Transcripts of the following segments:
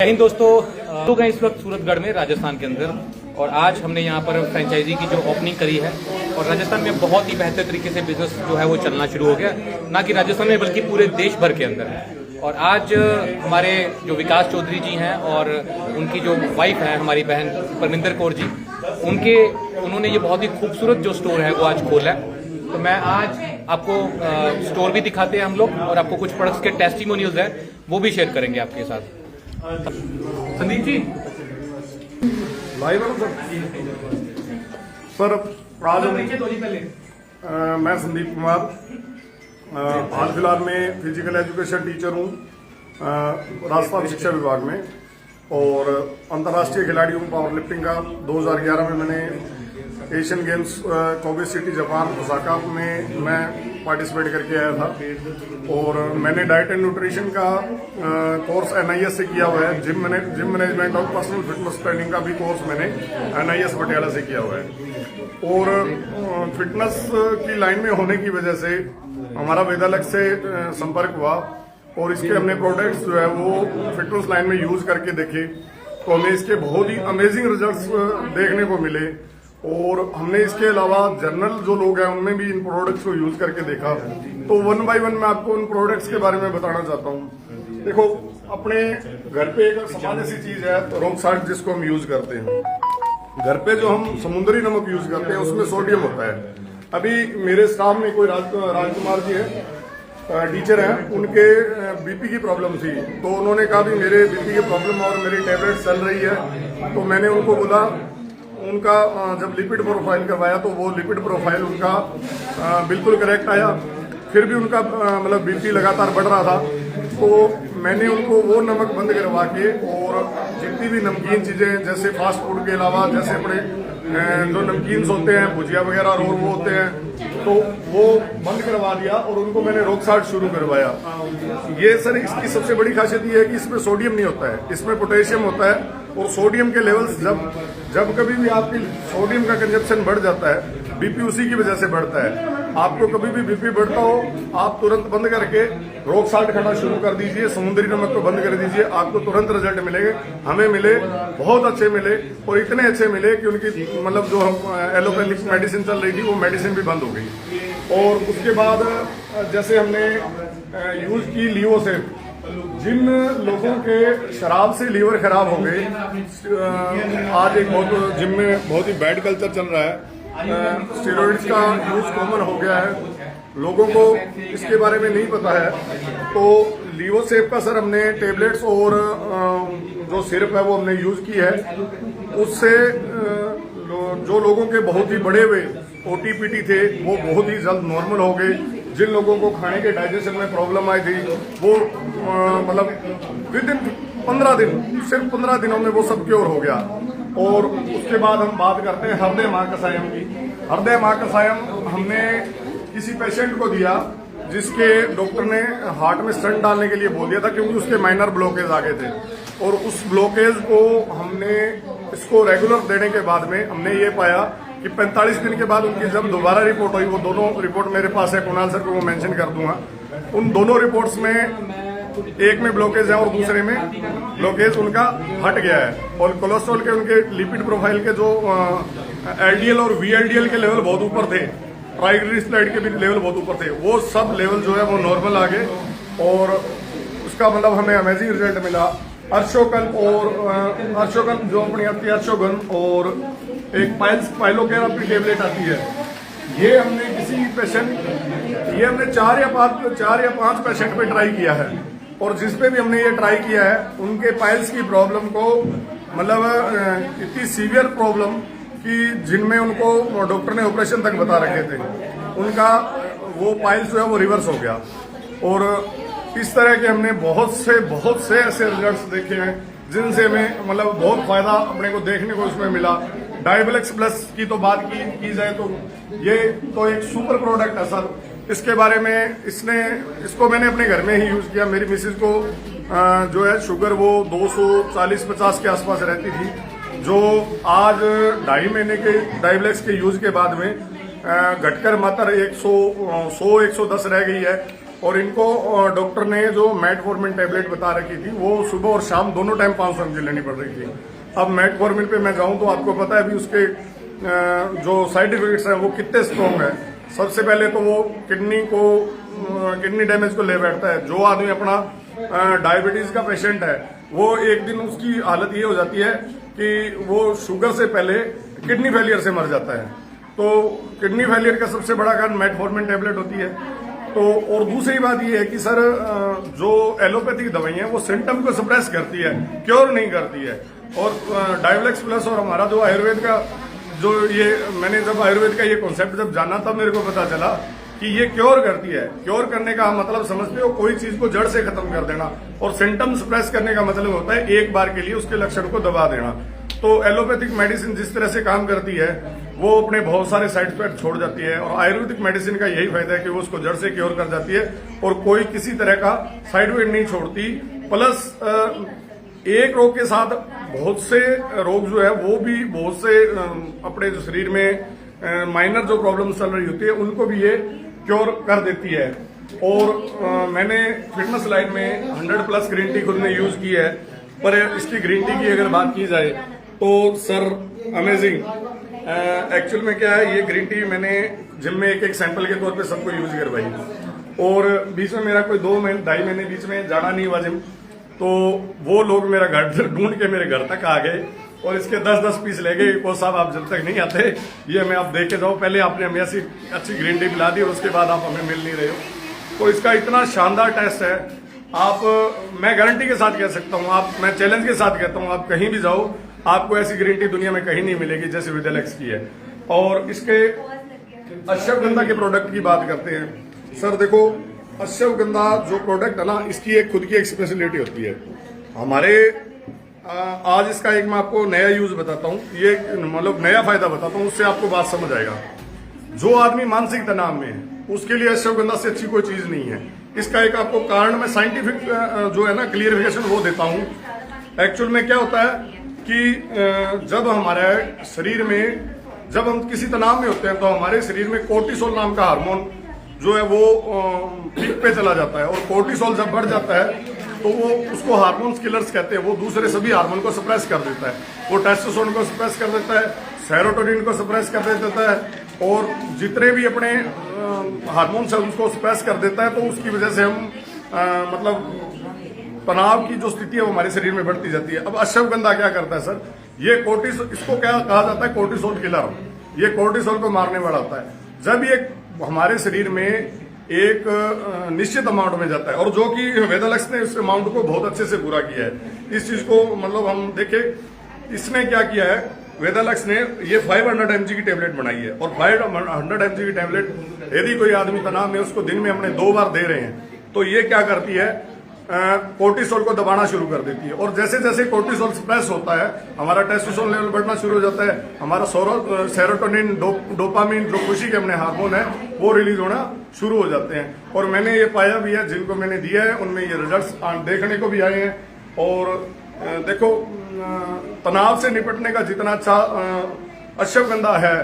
हिंद दोस्तों, लोग हैं इस वक्त सूरतगढ़ में राजस्थान के अंदर और आज हमने यहाँ पर फ्रेंचाइजी की जो ओपनिंग करी है और राजस्थान में बहुत ही बेहतर तरीके से बिजनेस जो है वो चलना शुरू हो गया, ना कि राजस्थान में बल्कि पूरे देश भर के अंदर। और आज हमारे जो विकास चौधरी जी हैं और उनकी जो वाइफ है हमारी बहन परमिंदर कौर जी, उन्होंने ये बहुत ही खूबसूरत जो स्टोर है वो आज खोला है। तो मैं आज आपको स्टोर भी दिखाते हैं हम लोग और आपको कुछ प्रोडक्ट्स के टेस्टिमोनियल्स हैं वो भी शेयर करेंगे आपके साथ। संदीप जी लाइव सर, आज मैं संदीप कुमार हाल फिलहाल में फिजिकल एजुकेशन टीचर हूँ राजस्थान शिक्षा विभाग में और अंतर्राष्ट्रीय खिलाड़ियों पावर लिफ्टिंग का 2011 में मैंने Asian games Kobe city Japan Osaka में मैं पार्टिसिपेट करके आया था और मैंने डाइट एंड न्यूट्रिशन का कोर्स NIS से किया हुआ है। जिम मैनेजमेंट और पर्सनल फिटनेस ट्रेनिंग का भी कोर्स मैंने NIS पटियाला से किया हुआ है और फिटनेस की लाइन में होने की वजह से हमारा वेदालक से संपर्क हुआ और इसके हमने प्रोडक्ट्स जो है वो फिटनेस लाइन में यूज करके देखे तो हमें इसके बहुत ही अमेजिंग रिजल्ट्स देखने को मिले और हमने इसके अलावा जनरल जो लोग हैं उनमें भी इन प्रोडक्ट्स को यूज करके देखा। तो वन बाय वन मैं आपको उन प्रोडक्ट्स के बारे में बताना चाहता हूँ। देखो, अपने घर पे एक सामान्य सी चीज है रॉक साल्ट जिसको हम यूज करते हैं। घर पे जो हम समुद्री नमक यूज करते हैं उसमें सोडियम होता है। अभी मेरे स्टाफ में कोई राजकुमार जी है, टीचर हैं, उनके BP की प्रॉब्लम थी तो उन्होंने कहा भी मेरे BP की प्रॉब्लम और मेरी टेबलेट चल रही है। तो मैंने उनको बोला, उनका जब लिपिड प्रोफाइल करवाया तो वो लिपिड प्रोफाइल उनका बिल्कुल करेक्ट आया, फिर भी उनका मतलब BP लगातार बढ़ रहा था। तो मैंने उनको वो नमक बंद करवा के और जितनी भी नमकीन चीजें जैसे फास्ट फूड के अलावा जैसे अपने जो नमकीन होते हैं भुजिया वगैरह और वो होते हैं तो वो बंद करवा दिया और उनको मैंने रॉक साल्ट शुरू करवाया। ये सर इसकी सबसे बड़ी खासियत ये है कि इसमें सोडियम नहीं होता है, इसमें पोटेशियम होता है और सोडियम के लेवल्स जब कभी भी आपकी सोडियम का कंजप्शन बढ़ जाता है BP उसी की वजह से बढ़ता है। आपको कभी भी BP बढ़ता हो आप तुरंत बंद करके रॉक साल्ट खाना शुरू कर दीजिए, समुद्री नमक को बंद कर दीजिए, आपको तुरंत रिजल्ट मिलेंगे। हमें मिले, बहुत अच्छे मिले और इतने अच्छे मिले कि उनकी मतलब जो एलोपैथिक मेडिसिन चल रही थी वो मेडिसिन भी बंद हो गई। और उसके बाद जैसे हमने यूज की लीवो से, जिन लोगों के शराब से लीवर खराब हो गए, आज एक बहुत जिम में बहुत ही बैड कल्चर चल रहा है, स्टेरॉइड्स का यूज कॉमन हो गया है, लोगों को इसके बारे में नहीं पता है। तो लीवोसेप का सर हमने टेबलेट्स और जो सिरप है वो हमने यूज की है। उससे जो लोगों के बहुत ही बड़े हुए OTPT थे वो बहुत ही जल्द नॉर्मल हो गए। जिन लोगों को खाने के डाइजेशन में प्रॉब्लम आई थी वो मतलब विद इन 15 दिन, सिर्फ 15 दिनों में वो सब क्योर हो गया। और उसके बाद हम बात करते हैं हृदय महाकषायम की। हृदय महाकषायम हमने किसी पेशेंट को दिया जिसके डॉक्टर ने हार्ट में स्टंट डालने के लिए बोल दिया था क्योंकि उसके माइनर ब्लॉकेज आ गए थे और उस ब्लॉकेज को हमने इसको रेगुलर देने के बाद में हमने ये पाया कि 45 दिन के बाद उनकी जब दोबारा रिपोर्ट हुई, वो दोनों रिपोर्ट मेरे पास है, कुणाल सर को वो मेंशन कर दूंगा। उन दोनों रिपोर्ट्स में एक में ब्लॉकेज है और दूसरे में ब्लॉकेज उनका हट गया है। और कोलेस्ट्रॉल के उनके लिपिड प्रोफाइल के जो LDL और VLDL के लेवल बहुत ऊपर थे, ट्राइग्लिसराइड के भी लेवल बहुत ऊपर थे, वो सब लेवल जो है वो नॉर्मल आ गए और उसका मतलब हमें अमेजिंग रिजल्ट मिला। अर्शोकल्प जो अपनी आती है अर्शोगन और एक पाइलोकेरा की टेबलेट आती है, ये हमने किसी पेशेंट, ये हमने 4 या 5 पेशेंट पे ट्राई किया है और जिस पे भी हमने ये ट्राई किया है उनके पाइल्स की प्रॉब्लम को मतलब इतनी सीवियर प्रॉब्लम कि जिनमें उनको डॉक्टर ने ऑपरेशन तक बता रखे थे, उनका वो पाइल्स जो है वो रिवर्स हो गया। और इस तरह के हमने बहुत से ऐसे रिजल्ट्स देखे हैं जिनसे हमें मतलब बहुत फायदा अपने को देखने को इसमें मिला। डायबलेक्स प्लस की तो बात की जाए तो ये तो एक सुपर प्रोडक्ट है सर। इसके बारे में इसको मैंने अपने घर में ही यूज किया। मेरी मिसेज को जो है शुगर वो 240-50 के आसपास रहती थी, जो आज 2.5 महीने के डायबलेक्स के यूज के बाद में घटकर मात्र 100-110 रह गई है। और इनको डॉक्टर ने जो मेटफॉर्मिन टैबलेट बता रखी थी वो सुबह और शाम दोनों टाइम 500 mg लेनी पड़ रही थी। अब मेटफॉर्मिन पे मैं जाऊं तो आपको पता है अभी उसके जो साइड इफेक्ट्स हैं वो कितने स्ट्रॉन्ग है। सबसे पहले तो वो किडनी डैमेज को ले बैठता है। जो आदमी अपना डायबिटीज का पेशेंट है वो एक दिन उसकी हालत ये हो जाती है कि वो शुगर से पहले किडनी फेलियर से मर जाता है। तो किडनी फेलियर का सबसे बड़ा कारण मेटफॉर्मिन टैबलेट होती है। तो और दूसरी बात ये है कि सर जो एलोपैथिक दवाइयां हैं वो सिम्टम को सप्रेस करती है, क्योर नहीं करती है। और डायवलेक्स प्लस और हमारा जो आयुर्वेद का जो ये मैंने जब आयुर्वेद का ये कॉन्सेप्ट जब जाना तब मेरे को पता चला कि ये क्योर करती है। क्योर करने का मतलब समझते हो कोई चीज को जड़ से खत्म कर देना, और सिम्टम सप्रेस करने का मतलब होता है एक बार के लिए उसके लक्षण को दबा देना। तो एलोपैथिक मेडिसिन जिस तरह से काम करती है वो अपने बहुत सारे साइड इफेक्ट छोड़ जाती है, और आयुर्वेदिक मेडिसिन का यही फायदा है कि वो उसको जड़ से क्योर कर जाती है और कोई किसी तरह का साइड इफेक्ट नहीं छोड़ती। प्लस एक रोग के साथ बहुत से रोग जो है वो भी बहुत से अपने जो शरीर में माइनर जो प्रॉब्लम चल रही होती है उनको भी ये क्योर कर देती है। और मैंने फिटनेस लाइन में 100+ ग्रीन टी खुद ने यूज की है, पर इसकी ग्रीन टी की अगर बात की जाए तो सर अमेजिंग। एक्चुअल में क्या है, ये ग्रीन टी मैंने जिम में एक सैंपल के तौर पे सबको यूज करवाई, और बीच में मेरा कोई 2-2.5 महीने बीच में जाना नहीं हुआ जिम, तो वो लोग मेरा घर ढूंढ के मेरे घर तक आ गए और इसके 10-10 पीस ले गए। वो साहब आप जब तक नहीं आते ये हमें आप देख के जाओ, पहले आपने हमें ऐसी अच्छी ग्रीन टी पिला दी और उसके बाद आप हमें मिल नहीं रहे हो। तो इसका इतना शानदार टेस्ट है, आप मैं गारंटी के साथ कह सकता हूँ, आप मैं चैलेंज के साथ कहता हूँ, आप कहीं भी जाओ आपको ऐसी ग्रीन टी दुनिया में कहीं नहीं मिलेगी जैसे विदेलेक्स की है। और इसके अश्वगंधा के प्रोडक्ट की बात करते हैं सर, देखो अश्वगंधा जो प्रोडक्ट है ना, इसकी एक खुद की एक स्पेशलिटी होती है हमारे। आज इसका एक मैं आपको नया यूज बताता हूँ, ये मतलब नया फायदा बताता हूँ, उससे आपको बात समझ आएगा। जो आदमी मानसिक तनाव में है उसके लिए अश्वगंधा से अच्छी कोई चीज नहीं है। इसका एक आपको कारण मैं साइंटिफिक जो है ना क्लियरिफिकेशन वो देता हूँ। एक्चुअल में क्या होता है कि जब हमारे शरीर में जब हम किसी तनाव में होते हैं तो हमारे शरीर में कोर्टिसोल नाम का हार्मोन जो है वो पीक पे चला जाता है, और कोर्टिसोल जब बढ़ जाता है तो वो उसको हार्मोन किलर्स कहते हैं। वो दूसरे सभी हार्मोन को सप्रेस कर देता है, वो टेस्टोस्टेरोन को सप्रेस कर देता है, सेरोटोनिन को सप्रेस कर देता है, और जितने भी अपने हार्मोन्स है उनको सप्रेस कर देता है। तो उसकी वजह से हम मतलब तनाव की जो स्थिति है वो हमारे शरीर में बढ़ती जाती है। अब अश्वगंधा क्या करता है सर, ये कोर्टिसोल, इसको क्या कहा जाता है, कोर्टिसोल किलर। ये कोर्टिसोल को मारने वाला होता है। जब ये हमारे शरीर में एक निश्चित अमाउंट में जाता है, और जो कि वेदालक्स ने उस अमाउंट को बहुत अच्छे से पूरा किया है। इस चीज को मतलब हम देखें, इसने क्या किया है, वेदालक्स ने ये 500 mg की टेबलेट बनाई है, और 500 mg की टेबलेट यदि कोई आदमी तनाव में उसको दिन में हमने 2 बार दे रहे हैं तो ये क्या करती है, कोर्टिसोल को दबाना शुरू कर देती है। और जैसे जैसे कोर्टिसोल सप्रेस होता है हमारा टेस्टोस्टेरोन लेवल बढ़ना शुरू हो जाता है, हमारा सेरोटोनिन डोपामिन जो खुशी के अपने हार्मोन है वो रिलीज होना शुरू हो जाते हैं। और मैंने ये पाया भी है, जिनको मैंने दिया है उनमें ये रिजल्ट्स देखने को भी आए हैं। और देखो तनाव से निपटने का जितना अच्छा अश्वगंधा है,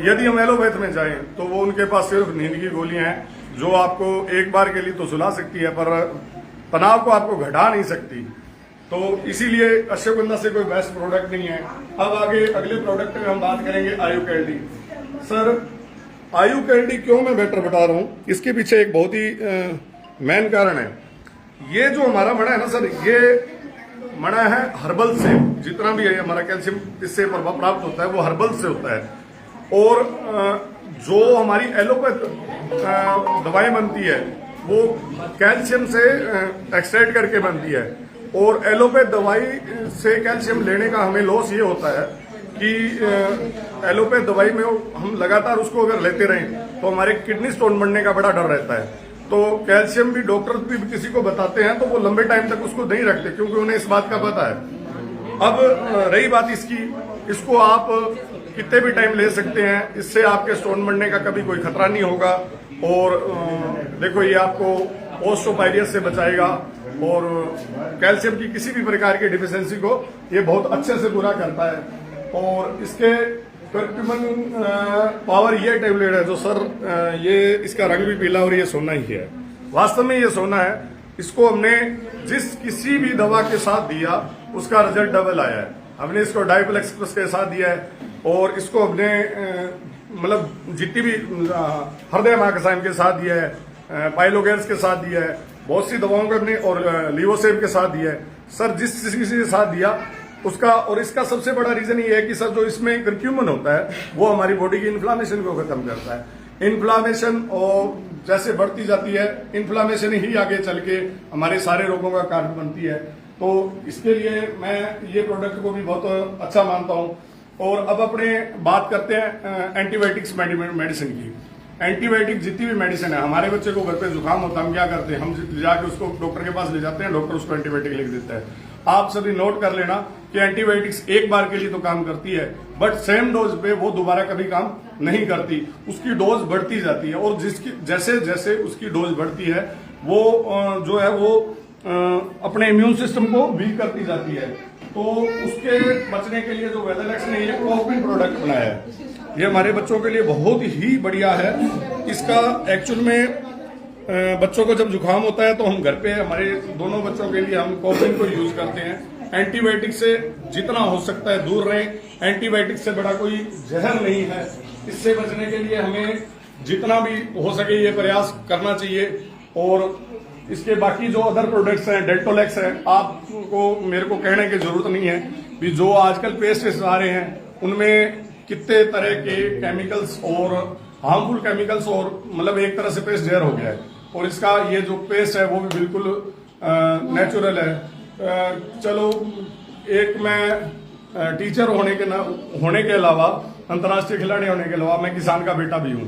यदि हम एलोपैथ में जाएं तो वो उनके पास सिर्फ नींद की गोलियां हैं जो आपको एक बार के लिए तो सुला सकती है पर तनाव को आपको घटा नहीं सकती। तो इसीलिए अश्वगंधा से कोई बेस्ट प्रोडक्ट नहीं है। अब आगे अगले प्रोडक्ट में हम बात करेंगे आयु कैंडी। सर आयु कैंडी क्यों मैं बेटर बता रहा हूं, इसके पीछे एक बहुत ही मेन कारण है। ये जो हमारा मणा है ना सर, ये मणा है हर्बल से, जितना भी है हमारा कैल्शियम इससे प्राप्त होता है वो हर्बल से होता है। और जो हमारी एलोपैथ दवाई बनती है वो कैल्शियम से एक्सट्रैक्ट करके बनती है। और एलोपैथ दवाई से कैल्शियम लेने का हमें लॉस ये होता है कि एलोपैथ दवाई में हम लगातार उसको अगर लेते रहें तो हमारे किडनी स्टोन बनने का बड़ा डर रहता है। तो कैल्शियम भी डॉक्टर भी किसी को बताते हैं तो वो लंबे टाइम तक उसको नहीं रखते क्योंकि उन्हें इस बात का पता है। अब रही बात इसकी, इसको आप कितने भी टाइम ले सकते हैं, इससे आपके स्टोन बनने का कभी कोई खतरा नहीं होगा। और देखो ये आपको ओस्टोपाइरियस से बचाएगा और कैल्शियम की किसी भी प्रकार की डिफिशियंसी को ये बहुत अच्छे से पूरा करता है। और इसके करक्यूमिन पावर ये टेबलेट है जो सर ये इसका रंग भी पीला और ये सोना ही है। वास्तव में ये सोना है। इसको हमने किसी भी दवा के साथ दिया उसका रिजल्ट डबल आया है। हमने इसको डाइप्लेक्स एक्सप्रेस के साथ दिया है और इसको हमने मतलब जितनी भी हृदय महाकसाइन के साथ दिया है, पाइलोगेल्स के साथ दिया है, बहुत सी दवाओं को हमने और लिवोसेव के साथ दिया है। सर जिस किसी के साथ दिया उसका, और इसका सबसे बड़ा रीजन ये है कि सर जो इसमें करक्यूमिन होता है वो हमारी बॉडी की इन्फ्लामेशन को खत्म करता है। इन्फ्लामेशन और जैसे बढ़ती जाती है, इन्फ्लामेशन ही आगे चल के हमारे सारे रोगों का कारण बनती है। तो इसके लिए मैं ये प्रोडक्ट को भी बहुत अच्छा मानता हूँ। और अब अपने बात करते हैं एंटीबायोटिक्स मेडिसिन की। एंटीबायोटिक जितनी भी मेडिसिन है, हमारे बच्चे को घर पे जुकाम होता है, हम क्या करते हैं, हम जाके उसको डॉक्टर के पास ले जाते हैं, डॉक्टर उसको एंटीबायोटिक लिख देता है। आप सभी नोट कर लेना कि एंटीबायोटिक्स एक बार के लिए तो काम करती है, बट सेम डोज पे वो दोबारा कभी काम नहीं करती। उसकी डोज बढ़ती जाती है और जैसे जैसे उसकी डोज बढ़ती है वो जो है वो अपने इम्यून सिस्टम को वीक करती जाती है। तो उसके बचने के लिए जो वेदरलेक्स ने ये कॉपिंग प्रोडक्ट बनाया है, ये हमारे बच्चों के लिए बहुत ही बढ़िया है। इसका एक्चुअल में बच्चों को जब जुकाम होता है तो हम घर पे हमारे दोनों बच्चों के लिए हम कॉपिंग को यूज करते हैं। एंटीबायोटिक से जितना हो सकता है दूर रहें। एंटीबायोटिक से बड़ा कोई जहर नहीं है। इससे बचने के लिए हमें जितना भी हो सके ये प्रयास करना चाहिए। और इसके बाकी जो अदर प्रोडक्ट्स हैं, डेल्टोलेक्स है, आपको मेरे को कहने की जरूरत नहीं है कि जो आजकल पेस्ट आ रहे हैं उनमें कितने तरह के केमिकल्स और हार्मफुल केमिकल्स और मतलब एक तरह से पेस्ट जहर हो गया है। और इसका ये जो पेस्ट है वो भी बिल्कुल नेचुरल है। चलो एक मैं टीचर होने के अलावा, अंतर्राष्ट्रीय खिलाड़ी होने के अलावा मैं किसान का बेटा भी हूँ।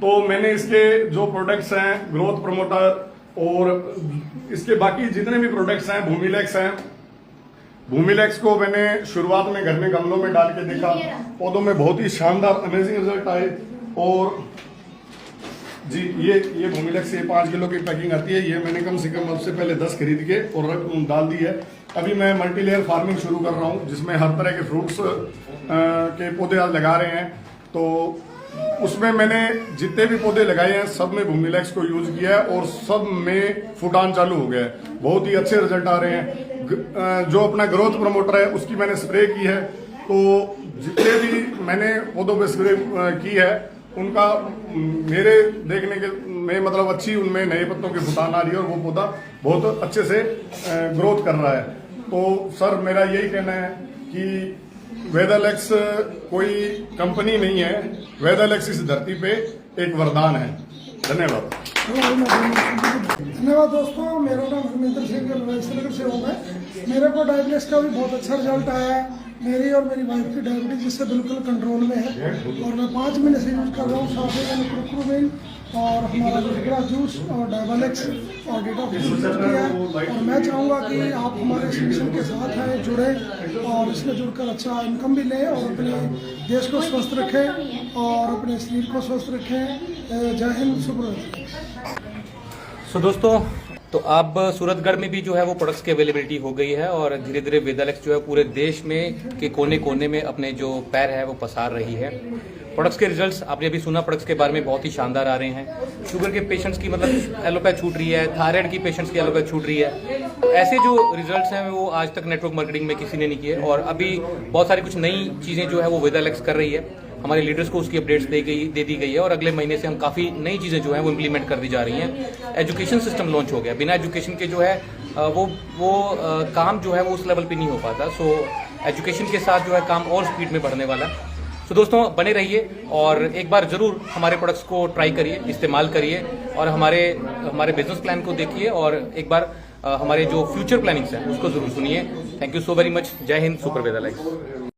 तो मैंने इसके जो प्रोडक्ट्स हैं, ग्रोथ प्रमोटर और इसके बाकी जितने भी प्रोडक्ट्स हैं, भूमिलेक्स हैं, भूमिलेक्स को मैंने शुरुआत में घर में गमलों में डाल के देखा, पौधों में बहुत ही शानदार अमेजिंग रिजल्ट आए। और जी ये भूमिलेक्स, ये 5 किलो की पैकिंग आती है। ये मैंने कम से कम अब से पहले 10 खरीद के और डाल दी है। अभी मैं मल्टीलेयर फार्मिंग शुरू कर रहा हूँ जिसमें हर तरह के फ्रूट्स के पौधे लगा रहे हैं। तो उसमें मैंने जितने भी पौधे लगाए हैं सब में भूमिलेक्स को यूज किया है और सब में फुटान चालू हो गया है। बहुत ही अच्छे रिजल्ट आ रहे हैं। जो अपना ग्रोथ प्रमोटर है उसकी मैंने स्प्रे की है। तो जितने भी मैंने पौधों पे स्प्रे की है उनका मेरे देखने के में मतलब अच्छी उनमें नए पत्तों की फुटान आ रही है और वो पौधा बहुत अच्छे से ग्रोथ कर रहा है। तो सर मेरा यही कहना है कि वेदरलेक्स कोई कंपनी नहीं है, वेदरलेक्स इस धरती पे एक वरदान है। धन्यवाद। धन्यवाद दोस्तों, मेरा नाम हरमिंदर सिंह से हूँ। मेरे को डायबिटीज का भी बहुत अच्छा रिजल्ट आया है। मेरी और मेरी वाइफ की डायबिटीज जिससे बिल्कुल कंट्रोल में है और मैं 5 महीने से यूज कर रहा हूँ। साथ ही मैंने क्रोक्रोमिन और हमारा जिगरा जूस और डायबालेक्स और डेटॉक्स यूज किया है। और मैं चाहूँगा कि आप हमारे इस मिशन के साथ आए, जुड़े और इसमें जुड़कर अच्छा इनकम भी लें और अपने देश को स्वस्थ रखें और अपने शरीर को स्वस्थ रखें। जय हिंद, शुभ। सो दोस्तों, तो अब सूरतगढ़ में भी जो है वो प्रोडक्ट्स की अवेलेबिलिटी हो गई है और धीरे धीरे वेदरलेक्स जो है पूरे देश में के कोने कोने में अपने जो पैर है वो पसार रही है। प्रोडक्ट्स के रिजल्ट्स आपने अभी सुना, प्रोडक्ट्स के बारे में बहुत ही शानदार आ रहे हैं। शुगर के पेशेंट्स की मतलब एलोपैथ छूट रही है, थायराइड की पेशेंट्स की एलोपैथ छूट रही है। ऐसे जो रिजल्ट्स हैं वो आज तक नेटवर्क मार्केटिंग में किसी ने नहीं किए और अभी बहुत सारी कुछ नई चीज़ें जो है वो वेदरलेक्स कर रही है। हमारे लीडर्स को उसकी अपडेट्स दे दी गई है और अगले महीने से हम काफ़ी नई चीज़ें जो है वो इम्प्लीमेंट कर दी जा रही हैं। एजुकेशन सिस्टम लॉन्च हो गया। बिना एजुकेशन के जो है वो काम जो है वो उस लेवल पे नहीं हो पाता। सो एजुकेशन के साथ जो है काम और स्पीड में बढ़ने वाला। तो दोस्तों बने रहिए और एक बार ज़रूर हमारे प्रोडक्ट्स को ट्राई करिए, इस्तेमाल करिए और हमारे बिजनेस प्लान को देखिए और एक बार हमारे जो फ्यूचर प्लानिंग्स हैं उसको ज़रूर सुनिए। Thank you so very much. जय हिंद, सुपर वेदरलेक्स।